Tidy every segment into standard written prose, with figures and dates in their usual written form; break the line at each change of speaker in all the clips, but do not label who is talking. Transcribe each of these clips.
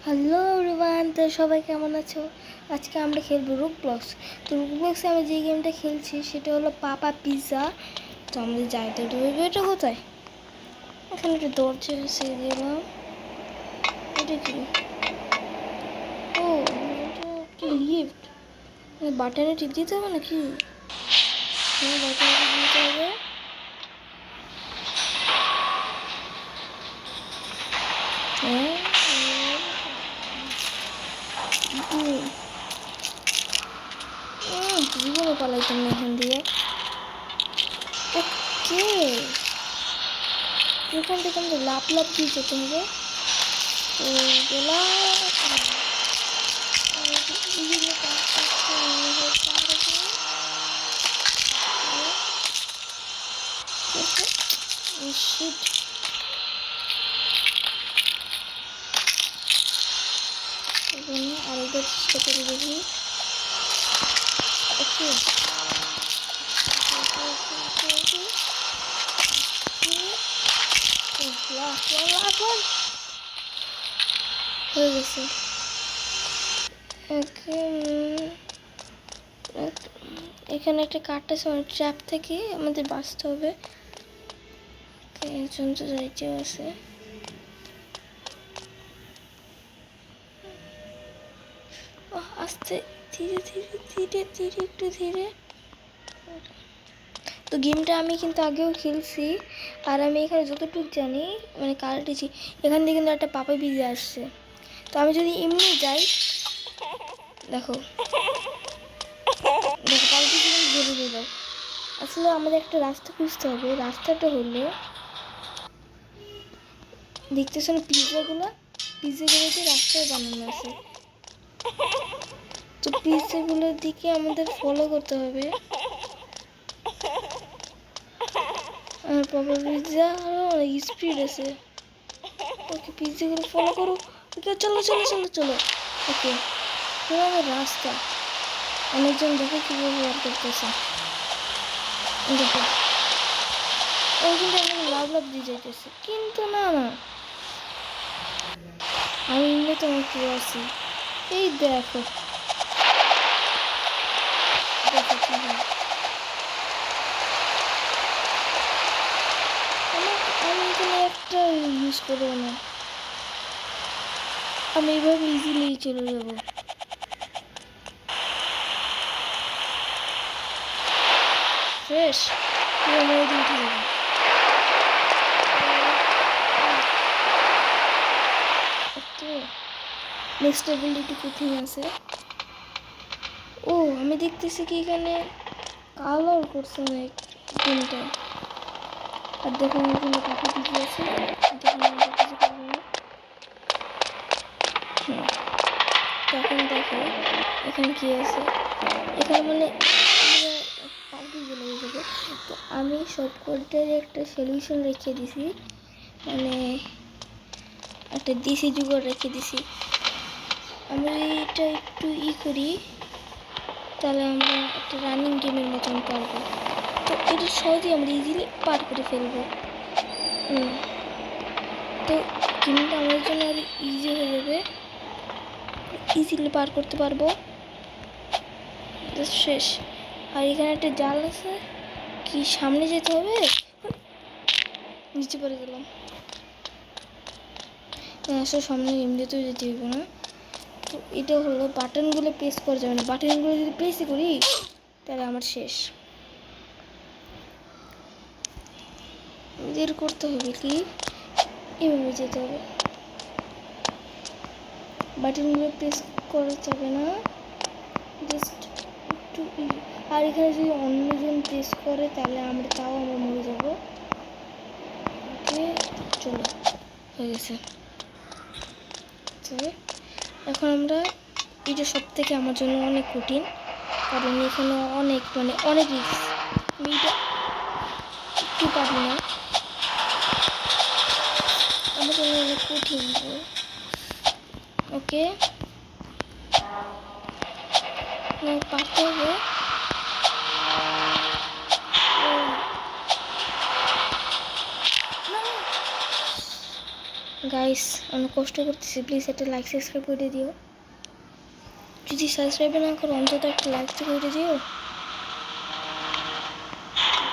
Hello everyone, তো সবাই কেমন আছো? আজকে আমরা খেলবো রোবলক্স। তো রোবলক্সে আমি যে গেমটা খেলছি সেটা হলো পাপা পিৎজা। তো আমাদের যাইতে হবে। এটা কোথায়? এখানে একটা দরজা এসে দিলাম। এটা কি? ও, এটা কি লিফট? বাটনে টিপ দিতে হবে নাকি? হ্যাঁ, বাটনে টিপ দিতে হবে। হ্যাঁ, জীবনে পালাইতাম না এখান দিয়ে। ওকে, এখান থেকে আমাদের লাভ দিয়ে যেতে হবে। তো গেলাম। শিট, আরেকবার চেষ্টা করে দেখি। ওকে, হয়ে গেছে। ওকে, এখানে একটা কার্ড আছে, ট্র্যাপ থেকে আমাদের বাঁচতে হবে। একজন তো যাইতে আছে। আস্তে ধীরে ধীরে ধীরে ধীরে একটু ধীরে। তো গেমটা আমি কিন্তু আগেও খেলছি, আর আমি এখানে যতটুকু জানি মানে কালটেছি, এখান থেকে কিন্তু একটা পাপা পিৎজা আসছে। তো আমি যদি এমনি যাই, দেখো দেখো পাপা পিৎজা কিন্তু ধরে দিল। আসলে আমাদের একটা রাস্তা খুঁজতে হবে। রাস্তাটা হলো, দেখতেছো না পিৎজাগুলো রাস্তায় বানানো আছে। তো পিৎজাগুলোর দিকে আমাদের ফলো করতে হবে। আর পাপা পিৎজা আরো অনেক স্পিড আছে। ওকে, পিৎজাগুলো ফলো করো। ওকে, চলো চলো চলো চলো। ওকে, আমাদের রাস্তা অনেকজন দেখো কীভাবে ব্যবহার করতেছে। দেখো, ওই কিন্তু আমাকে লাভ দিয়ে যাইতেছে, কিন্তু না না, আমি এমনি তোমার কেউ আছি। এই দেখো দেখো কি হয়। আমি এখানে একটা ইউজ করবো না, আমি এইভাবে ইজিলি চলে যাবো। ফ্রেশ পুরো মেরে দিয়ে উঠে যাবো। ওকে, নেক্সট লেভেল একটু কঠিন আছে। ও, আমি দেখতেছি কি এখানে কালার করছে অনেক গেমটা। আর দেখো এখানে পাখি পিছু আছে, কিছু করবো না। তখন দেখো এখানে কি আছে। এখানে মানে পাখি চলে যাবে। তো আমি সব কোডের একটা সলিউশন রেখে দিছি, মানে একটা দেশি জুগাড় রেখে দিছি। আমরা এটা একটু করি, তাহলে আমরা একটা রানিং গেমের মতন পারবো। তো এটা সহজেই আমরা ইজিলি পার করে ফেলবো। তো গেমটা আমাদের জন্য আরো ইজি হয়ে যাবে, ইজিলি পার করতে পারবো। শেষ। আর এখানে একটা জাল আছে, কি সামনে যেতে হবে? নিচে পড়ে গেলাম। আসলে সামনে এমনিতেও যেতে হবে না। তো এটা হলো বাটনগুলো প্রেস করা যাবে না। বাটনগুলো যদি প্রেসই করি তাহলে আমার শেষ। এর করতে হবে কি, এভাবে যেতে হবে। বাটনগুলো প্রেস করা যাবে না, জাস্ট একটু। আর এখানে যদি অন্যজন প্রেস করে তাহলে তাও আমরা মরে যাবো। ওকে, চলো, হয়ে গেছে। এখন আমরা, এটা সব থেকে আমার জন্য অনেক কঠিন, কারণ এখানে অনেক অনেক রিস্ক। আমি এটা একটু পারি না, আমার জন্য অনেক কঠিন। ওকে, পারতে হবে। গাইস অনেক কষ্ট করতেছি, প্লিজ একটা লাইক সাবস্ক্রাইব করে দিও। যদি সাবস্ক্রাইব না করো অন্তত একটা লাইক তো করে দিও।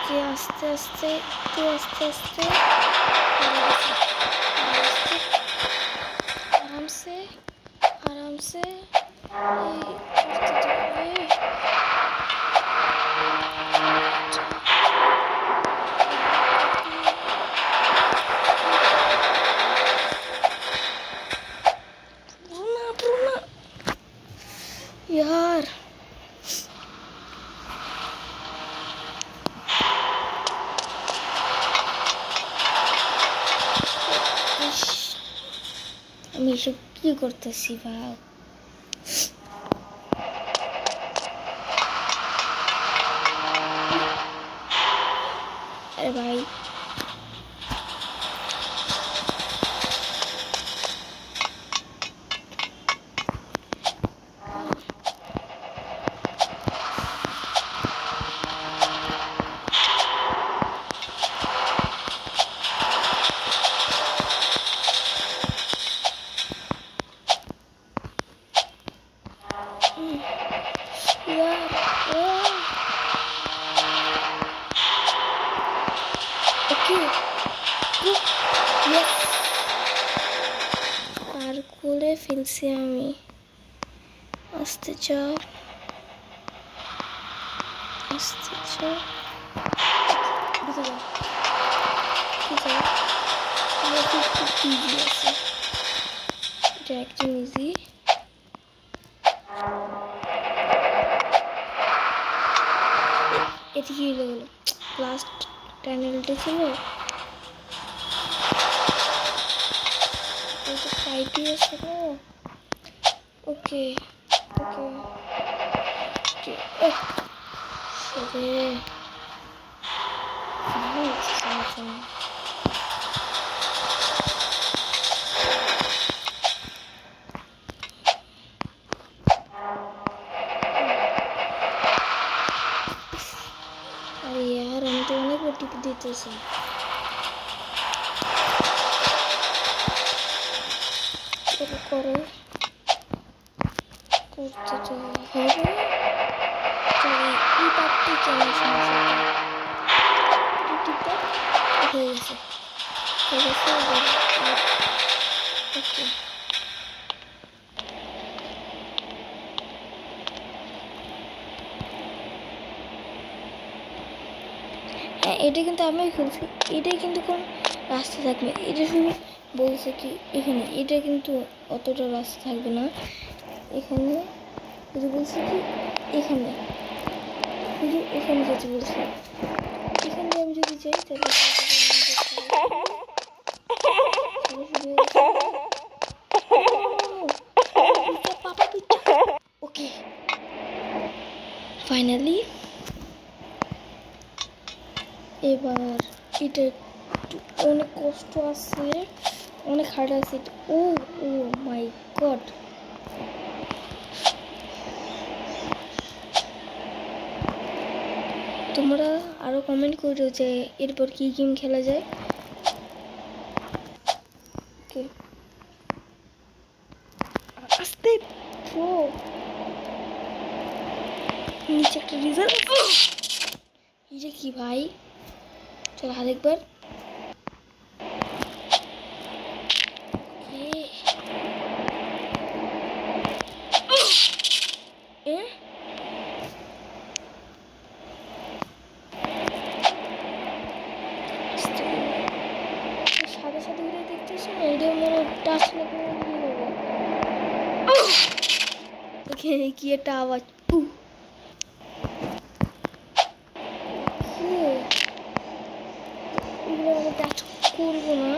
যে আস্তে আস্তে একটু আস্তে আস্তে আরামসে আরামসে यार আমি এসব কি করতেছি ভাই? আরে ভাই পার করে ফেলছি আমি। আস্তে চাপ আস্তে চাপ ইজি আছে, এটা একদম ইজি। এটা কি হয়ে গেল? লাস্ট টানেলটা ছিল টাইপই আছে না। ওকে ওকে ওকে সেরে अरे यार हम तो अनेक टिप देते से चलो करो করতে তো হবে। চলো এই পার্টটি চলে সমস্যা টিপটা হয়ে গেছে ওকে। হ্যাঁ এটা কিন্তু আমি খুলছি, এটাই কিন্তু কোন রাস্তা থাকবে, এটা শুধু বলছে কি এখানে, এটা কিন্তু অতটা রাস্তা থাকবে না এখানে। যদি বলছে কি এখানে, শুধু এখানে যেতে বলছে, এখানে আমি যদি যাই তাহলে ওকে ফাইনালি। এবার এটা অনেক কষ্ট আছে, অনেক হার্ড আছে। ও ও মাই গড, তোমরা আরো কমেন্ট করো যে এরপর কি গেম খেলা যায়। ওকে আস্তে প্রো নিচে একটা রিজাল্ট, এটা কি ভাই? চলো আরেকবার। সাথে সাথে ঘুরে দেখতেছি না, এটা মনে টাচ লাগবে এখানে কি একটা আওয়াজ। এগুলো আমি টাচ করবো না,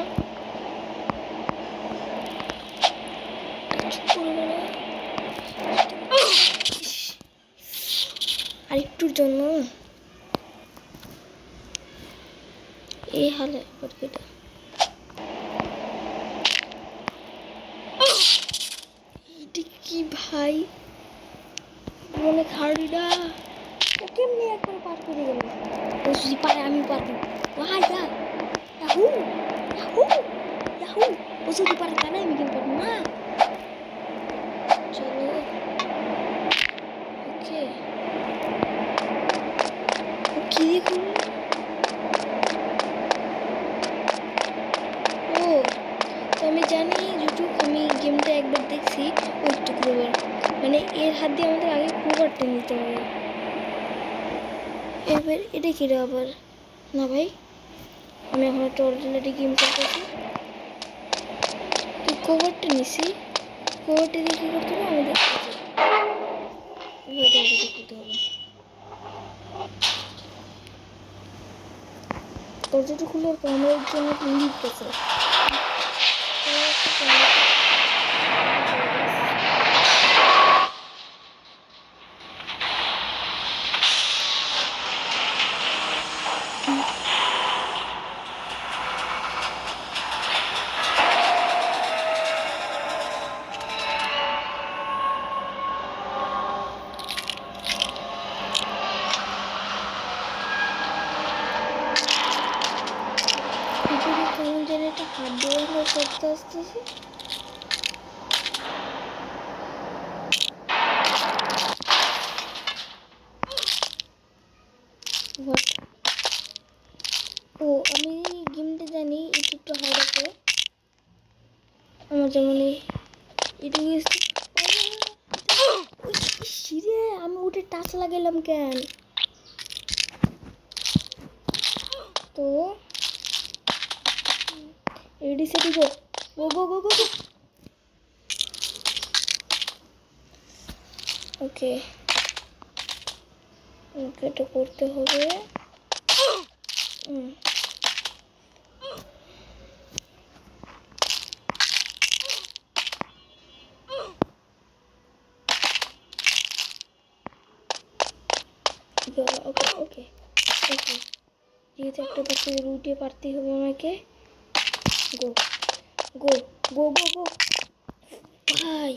আর একটুর জন্য এই হালে এটা কি ভাই? অনেক হার্ডিটা ও কেমনি একবার পার করে গেল। ও যদি পারে আমি পারবো। ভাই ইয়াহু ইয়াহু ইয়াহু ও যদি পারে তাহলে আমি গেম পারবো না। চলো ওকে কি দেখুন ও তো আমি জানি ইউটিউব আমি গেমটা একবার দেখছি ওই একটু ক্রোবার মানে এর হাত দিয়ে আমাদের আগে ক্রোবারটা নিতে হবে। এবার এটা কি রে আবার না ভাই আমি এখন একটা অলরেডি গেম করতেছি তুই কভারটা নিছি কভারটা দিয়ে কী করতে হবে আমাদের করতে হবে দরজাটা খুলে আমার জন্য লিফট আছে কেমন যেন একটা হাত ব্যবহার করতে আসতেছি ও আমি গেমটা জানি একটু হার্ড আছে আমার যেমন এটুকু সিরে আমি উঠে টাচ লাগাইলাম কেন তো রেডি সেটি গো গো গো গো গো গো ওকে ওকে এটা করতে হবে ওকে ওকে ওকে যেহেতু একটা পাশে রুটে পারতেই হবে আমাকে গো গো গো গো গো ভাই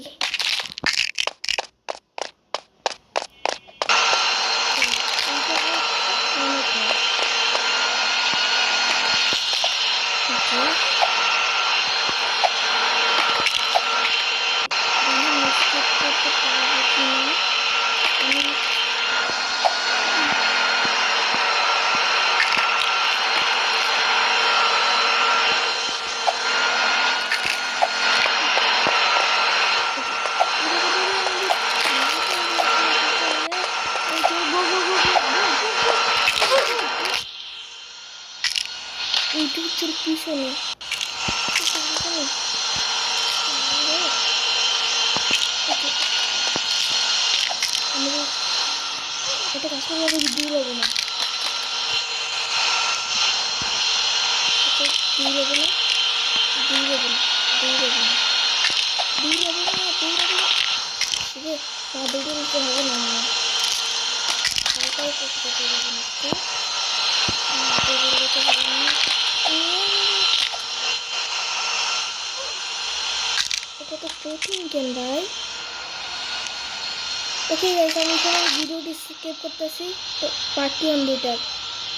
এইটুকু চোর পিছনে এটা কাজ করে যাবে দূর হবে না দূর হবে না দূর হবে না দূর হবে না দূর হবে না দূর হবে না ঠিক আছে না দূরে নিতে হবে না হালকাই করতে হবে না একটু হবে না এটা তো কঠিন কেন ভাই ওকে গাইস আমি এখানে ভিডিওটি স্কিপ করতেছি তো পার্ট 2 অন দুইটা